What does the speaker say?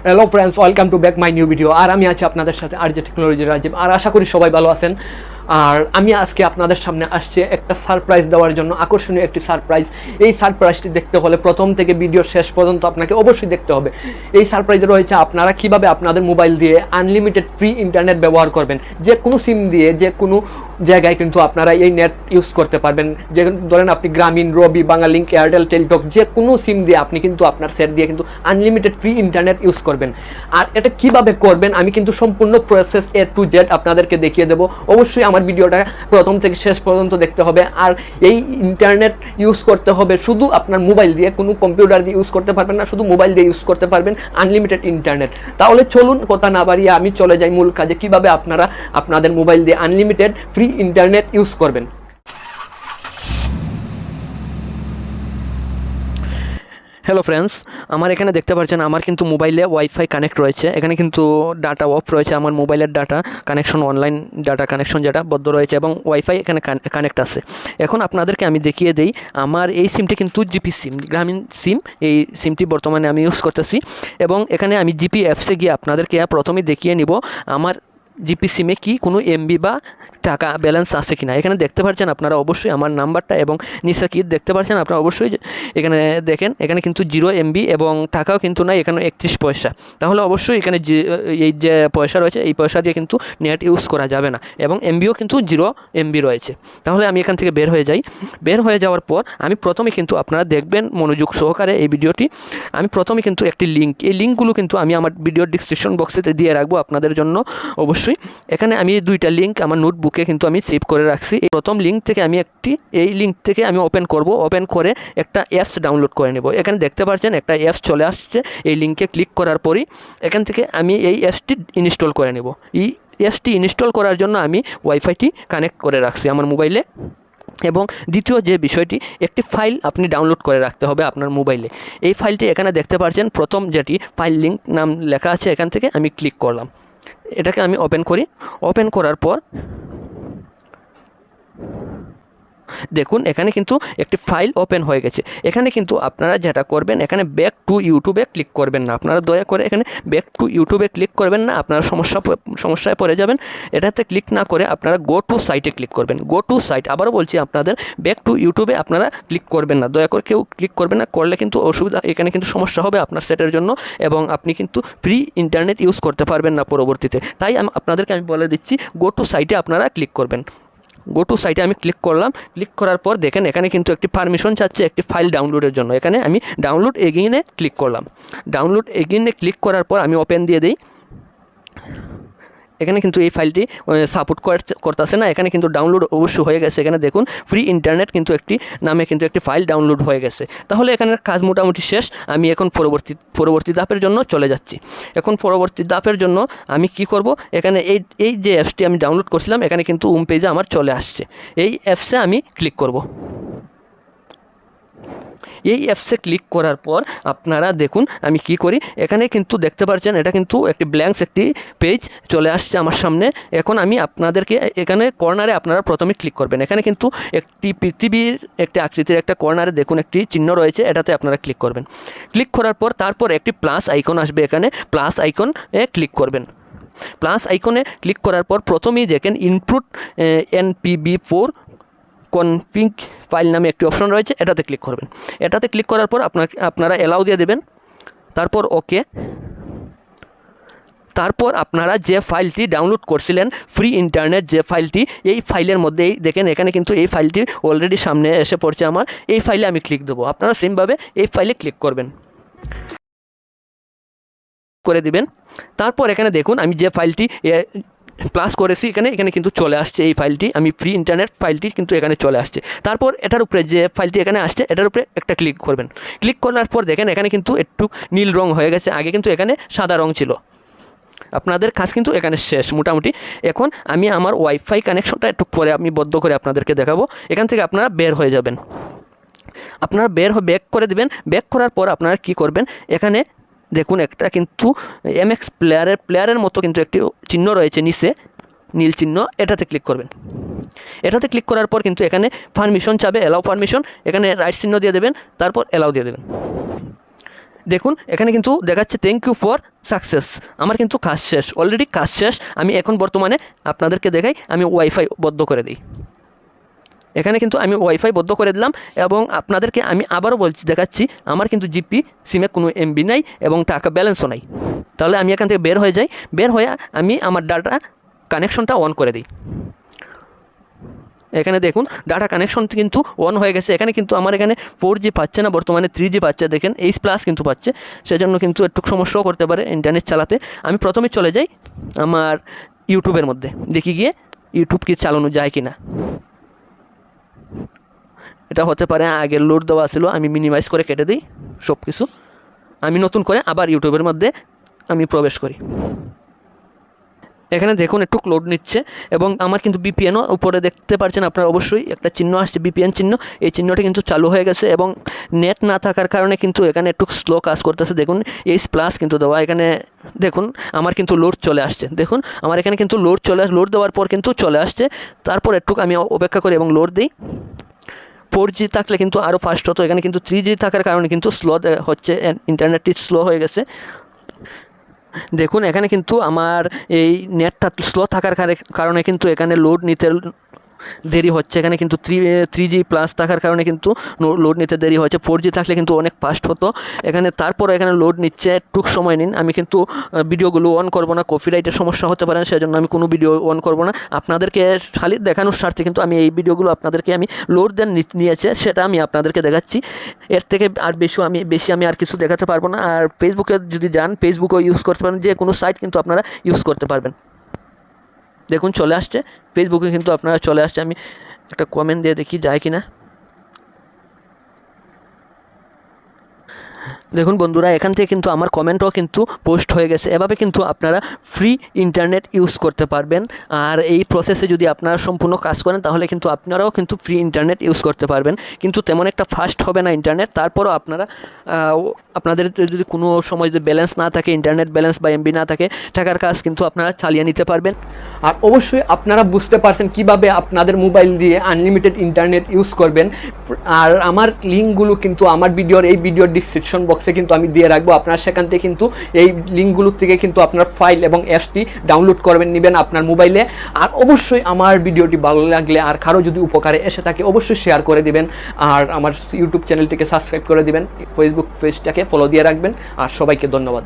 Hello friends, welcome to back my new video. আর আমি আছি আপনাদের সাথে RJ টেকনোলজি রাজীব। আর আশা করি সবাই ভালো আছেন। আর আমি আজকে আপনাদের সামনে আসছি একটা সারপ্রাইজ দেওয়ার জন্য, আকর্ষণীয় একটি সারপ্রাইজ। এই সারপ্রাইজটি দেখতে হলে প্রথম থেকে ভিডিওর শেষ পর্যন্ত আপনাকে অবশ্যই দেখতে হবে। এই সারপ্রাইজে রয়েছে আপনারা কিভাবে আপনাদের মোবাইল দিয়ে আনলিমিটেড ফ্রি ইন্টারনেট ব্যবহার করবেন। যে কোনো সিম দিয়ে যে কোনো জায়গায় কিন্তু আপনারা এই নেট ইউজ করতে পারবেন। যে ধরেন আপনি গ্রামীণ, রবি, বাংলালিংক, এয়ারটেল, টেলিটক, যে কোনো সিম দিয়ে আপনি কিন্তু আপনার সেট দিয়ে কিন্তু আনলিমিটেড ফ্রি ইন্টারনেট ইউজ করবেন। আর এটা কিভাবে করবেন আমি কিন্তু সম্পূর্ণ প্রসেস A to Z আপনাদেরকে দেখিয়ে দেবো। অবশ্যই আমার ভিডিওটা প্রথম থেকে শেষ পর্যন্ত দেখতে হবে। আর এই ইন্টারনেট ইউজ করতে হবে শুধু আপনার মোবাইল দিয়ে, কোনো কম্পিউটার দিয়ে ইউজ করতে পারবেন না, শুধু মোবাইল দিয়ে ইউজ করতে পারবেন আনলিমিটেড ইন্টারনেট। তাহলে চলুন কথা না বাড়িয়ে আমি চলে যাই মূল কাজে, কিভাবে আপনারা আপনাদের মোবাইল দিয়ে আনলিমিটেড ফ্রি ইন্টারনেট ইউজ করবেন। হ্যালো ফ্রেন্ডস, আমার এখানে দেখতে পাচ্ছেন আমার কিন্তু মোবাইলে ওয়াইফাই কানেক্ট রয়েছে। এখানে কিন্তু ডাটা অফ রয়েছে, আমার মোবাইলের data connection, online data connection যেটা বদ্ধ রয়েছে, এবং ওয়াইফাই এখানে কানেক্ট আছে। এখন আপনাদেরকে আমি দেখিয়ে দিই, আমার এই সিমটি কিন্তু জিপি সিম, গ্রামীণ সিম। এই সিমটি বর্তমানে আমি ইউজ করতেছি, এবং এখানে আমি জিপি অ্যাপসে গিয়ে আপনাদেরকে প্রথমেই দেখিয়ে নিব আমার জিপি সিমে কি কোনো এমবি বা টাকা ব্যালেন্স আছে কিনা। এখানে দেখতে পাচ্ছেন আপনারা অবশ্যই আমার নাম্বারটা, এবং নিচে কি দেখতে পাচ্ছেন আপনারা অবশ্যই এখানে দেখেন, এখানে কিন্তু 0 MB এবং টাকাও কিন্তু নাই, এখানে 31 পয়সা। তাহলে অবশ্যই এখানে এই যে পয়সা রয়েছে, এই পয়সা দিয়ে কিন্তু নেট ইউজ করা যাবে না, এবং এমবিও কিন্তু 0 MB রয়েছে। তাহলে আমি এখান থেকে বের হয়ে যাই। বের হয়ে যাওয়ার পর আমি প্রথমে কিন্তু আপনারা দেখবেন মনোযোগ সহকারে এই ভিডিওটি। আমি প্রথমে কিন্তু একটি লিঙ্ক, এই লিঙ্কগুলো কিন্তু আমি আমার ভিডিওর ডিসক্রিপশন বক্সে দিয়ে রাখবো আপনাদের জন্য। অবশ্যই এখানে আমি 2টা লিঙ্ক আমার নোটবুকে কিন্তু আমি সেভ করে রাখছি। এই প্রথম লিঙ্ক থেকে আমি এই লিঙ্ক থেকে আমি ওপেন করব। ওপেন করে একটা অ্যাপস ডাউনলোড করে নেব। এখানে দেখতে পাচ্ছেন একটা অ্যাপস চলে আসছে। এই লিঙ্কে ক্লিক করার পরই এখান থেকে আমি এই অ্যাপসটি ইনস্টল করে নেব। এই অ্যাপসটি ইনস্টল করার জন্য আমি ওয়াইফাইটি কানেক্ট করে রাখছি আমার মোবাইলে। এবং দ্বিতীয় যে বিষয়টি, একটি ফাইল আপনি ডাউনলোড করে রাখতে হবে আপনার মোবাইলে। এই ফাইলটি এখানে দেখতে পাচ্ছেন, প্রথম যেটি ফাইল লিঙ্ক নাম লেখা আছে, এখান থেকে আমি ক্লিক করলাম। এটাকে আমি ওপেন করি। ওপেন করার পর দেখুন এখানে কিন্তু একটি ফাইল ওপেন হয়ে গেছে। এখানে কিন্তু আপনারা যেটা করবেন, এখানে ব্যাক টু ইউটিউবে ক্লিক করবেন না। আপনারা দয়া করে এখানে ব্যাক টু ইউটিউবে ক্লিক করবেন না, আপনারা সমস্যায় পড়ে যাবেন। এটাতে ক্লিক না করে আপনারা গো টু সাইটে ক্লিক করবেন। গো টু সাইট, আবারও বলছি আপনাদের, ব্যাক টু ইউটিউবে আপনারা ক্লিক করবেন না, দয়া করে কেউ ক্লিক করবেন না। করলে কিন্তু অসুবিধা, এখানে কিন্তু সমস্যা হবে আপনার সেটের জন্য, এবং আপনি কিন্তু ফ্রি ইন্টারনেট ইউজ করতে পারবেন না পরবর্তীতে। তাই আপনাদেরকে আমি বলে দিচ্ছি, গো টু সাইটে আপনারা ক্লিক করবেন। গো টু সাইটে আমি ক্লিক করলাম। ক্লিক করার পর দেখেন এখানে কিন্তু একটি পারমিশন চাচ্ছে একটি ফাইল ডাউনলোডের জন্য। এখানে আমি ডাউনলোড এগেইনে ক্লিক করলাম। ডাউনলোড এগেইনে ক্লিক করার পর আমি ওপেন দিয়ে দিই। এখানে কিন্তু এই ফাইলটি সাপোর্ট করতেছে না। এখানে কিন্তু ডাউনলোড অবশ্যই হয়ে গেছে। এখানে দেখুন ফ্রি ইন্টারনেট কিন্তু একটি নামে কিন্তু একটি ফাইল ডাউনলোড হয়ে গেছে। তাহলে এখানের কাজ মোটামুটি শেষ। আমি এখন পরবর্তী ধাপের জন্য চলে যাচ্ছি। এখন পরবর্তী ধাপের জন্য আমি কি করব, এখানে এই যে অ্যাপসটি আমি ডাউনলোড করছিলাম, এখানে কিন্তু হোম পেজে আমার চলে আসছে। এই অ্যাপসে আমি ক্লিক করব। এই অ্যাপসে ক্লিক করার পর আপনারা দেখুন আমি কি করি। এখানে কিন্তু দেখতে পাচ্ছেন এটা কিন্তু একটি ব্ল্যাঙ্কস একটি পেজ চলে আসছে আমার সামনে। এখন আমি আপনাদেরকে এখানে কর্নারে আপনারা প্রথমে ক্লিক করবেন। এখানে কিন্তু একটি পৃথিবীর একটি আকৃতির একটা কর্নারে দেখুন একটি চিহ্ন রয়েছে, এটাতে আপনারা ক্লিক করবেন। ক্লিক করার পর তারপর একটি প্লাস আইকন আসবে, এখানে প্লাস আইকনে ক্লিক করবেন। প্লাস আইকনে ক্লিক করার পর প্রথমেই দেখেন ইনপুট NPB4 কনফিগ ফাইল নামে একটি অপশন রয়েছে, এটাতে ক্লিক করবেন। এটাতে ক্লিক করার পর আপনারা অ্যালাউ দিয়ে দেবেন। তারপর ওকে। তারপর আপনারা যে ফাইলটি ডাউনলোড করছিলেন ফ্রি ইন্টারনেট, যে ফাইলটি, এই ফাইলের মধ্যেই দেখেন এখানে কিন্তু এই ফাইলটি অলরেডি সামনে এসে পড়ছে আমার। এই ফাইলে আমি ক্লিক দেবো। আপনারা সেমভাবে এই ফাইলে ক্লিক করবেন, করে দিবেন। তারপর এখানে দেখুন আমি যে ফাইলটি প্লাস করেছি এখানে কিন্তু চলে আসছে এই ফাইলটি, আমি ফ্রি ইন্টারনেট ফাইলটি কিন্তু এখানে চলে আসছে। তারপর এটার উপরে যে ফাইলটি এখানে আসছে, এটার উপরে একটা ক্লিক করবেন। ক্লিক করার পর দেখেন এখানে কিন্তু একটু নীল রং হয়ে গেছে, আগে কিন্তু এখানে সাদা রং ছিল। আপনাদের কাজ কিন্তু এখানে শেষ মোটামুটি। এখন আমি আমার ওয়াইফাই কানেকশনটা একটু পরে আমি বদ্ধ করে আপনাদেরকে দেখাবো। এখান থেকে আপনারা বের হয়ে যাবেন। আপনারা ব্যাক করে দেবেন। ব্যাক করার পর আপনারা কি করবেন, এখানে দেখুন একটা কিন্তু MX প্লেয়ারের মতো কিন্তু একটি চিহ্ন রয়েছে নিচে, নীল চিহ্ন, এটাতে ক্লিক করবেন। এটাতে ক্লিক করার পর কিন্তু এখানে পারমিশন চাবে, অ্যালাউ পারমিশন, এখানে রাইট চিহ্ন দিয়ে দেবেন, তারপর অ্যালাউ দিয়ে দেবেন। দেখুন এখানে কিন্তু দেখাচ্ছে থ্যাংক ইউ ফর সাকসেস। আমার কিন্তু কাজ শেষ, অলরেডি কাজ শেষ। আমি এখন বর্তমানে আপনাদেরকে দেখাই, আমি ওয়াইফাই বন্ধ করে দিই। এখানে কিন্তু আমি ওয়াইফাই বন্ধ করে দিলাম এবং আপনাদেরকে আমি আবারও দেখাচ্ছি আমার কিন্তু জিপি সিমে কোনো এমবি নাই এবং টাকা ব্যালেন্সও নাই। তাহলে আমি এখান থেকে বের হয়ে যাই, বের হয়ে আমি আমার ডাটা কানেকশনটা অন করে দিই। এখানে দেখুন ডাটা কানেকশন কিন্তু অন হয়ে গেছে। এখানে কিন্তু আমার এখানে 4G পাচ্ছে না, বর্তমানে 3G পাচ্ছে। দেখেন H+ কিন্তু পাচ্ছে, সেজন্য কিন্তু একটু সমস্যাও করতে পারে ইন্টারনেট চালাতে। আমি প্রথমে চলে যাই আমার ইউটিউবের মধ্যে, দেখি গিয়ে ইউটিউব কি চালানো যায় কি না। এটা হতে পারে আগের লোড দেওয়া ছিল, আমি মিনিমাইজ করে কেটে দিই সব কিছু। আমি নতুন করে আবার ইউটিউবের মধ্যে আমি প্রবেশ করি। এখানে দেখুন একটু লোড নিচ্ছে এবং আমার কিন্তু বিপিএনও উপরে দেখতে পাচ্ছেন আপনারা, অবশ্যই একটা চিহ্ন আসছে বিপিএন চিহ্ন। এই চিহ্নটা কিন্তু চালু হয়ে গেছে এবং নেট না থাকার কারণে কিন্তু এখানে একটু স্লো কাজ করতেছে। দেখুন H+ কিন্তু দেওয়া, এখানে দেখুন আমার কিন্তু লোড চলে আসছে। দেখুন আমার এখানে কিন্তু লোড দেওয়ার পর কিন্তু চলে আসছে। তারপর একটু আমি অপেক্ষা করি এবং লোড দিই। 4G থাকলে কিন্তু আরও ফাস্ট হতো, এখানে কিন্তু 3G থাকার কারণে কিন্তু স্লো হচ্ছে, ইন্টারনেটটি স্লো হয়ে গেছে। দেখুন এখানে কিন্তু আমার এই নেটটা স্লো থাকার কারণে কিন্তু এখানে লোড নিতে দেরি হচ্ছে। এখানে কিন্তু 3G+ থাকার কারণে কিন্তু লোড নিতে দেরি হচ্ছে। 4G থাকলে কিন্তু অনেক ফাস্ট হতো। তারপর এখানে লোড নিচ্ছে, একটু সময় নিন। আমি কিন্তু ভিডিওগুলো অন করব না, কপিরাইটের সমস্যা হতে পারে, সেজন্য আমি কোনো ভিডিও অন করব না। আপনাদেরকে খালি দেখানোর স্বার্থে কিন্তু আমি এই ভিডিওগুলো আপনাদেরকে আমি লোড দেন নিয়েছে সেটা আমি আপনাদেরকে দেখাচ্ছি। এর থেকে আর বেশি আমি আর কিছু দেখাতে পারবো না। আর ফেসবুকে যদি যান, ফেসবুকও ইউজ করতে পারেন, যে কোনো সাইট কিন্তু আপনারা ইউজ করতে পারবেন। দেখুন চলে আসছে, ফেসবুকে কিন্তু আপনারা চলে আসছে। আমি একটা কমেন্ট দিয়ে দেখি যায় কি না। দেখুন বন্ধুরা, এখান থেকে কিন্তু আমার কমেন্টও কিন্তু পোস্ট হয়ে গেছে। এভাবে কিন্তু আপনারা ফ্রি ইন্টারনেট ইউজ করতে পারবেন। আর এই প্রসেসে যদি আপনারা সম্পূর্ণ কাজ করেন তাহলে কিন্তু আপনারাও কিন্তু ফ্রি ইন্টারনেট ইউজ করতে পারবেন। কিন্তু তেমন একটা ফাস্ট হবে না ইন্টারনেট। তারপরও আপনাদের যদি কোনো সময় যদি ব্যালেন্স না থাকে, ইন্টারনেট ব্যালেন্স বা এমবি না থাকে, টাকার কাজ কিন্তু আপনারা চালিয়ে নিতে পারবেন। আর অবশ্যই আপনারা বুঝতে পারছেন কিভাবে আপনাদের মোবাইল দিয়ে আনলিমিটেড ইন্টারনেট ইউজ করবেন। আর আমার লিঙ্কগুলো কিন্তু আমার এই ভিডিওর ডিসক্রিপশন বক্সে কিন্তু আমি দিয়ে রাখবো। আপনারা সেখান থেকে কিন্তু এই লিঙ্কগুলোর থেকে কিন্তু আপনার ফাইল এবং অ্যাপসটি ডাউনলোড করবেন, নেবেন আপনার মোবাইলে। আর অবশ্যই আমার ভিডিওটি ভালো লাগলে আর কারো যদি উপকারে এসে থাকে অবশ্যই শেয়ার করে দিবেন। আর আমার ইউটিউব চ্যানেলটিকে সাবস্ক্রাইব করে দিবেন, ফেসবুক পেজটাকে ফলো দিয়ে রাখবেন। আর সবাইকে ধন্যবাদ।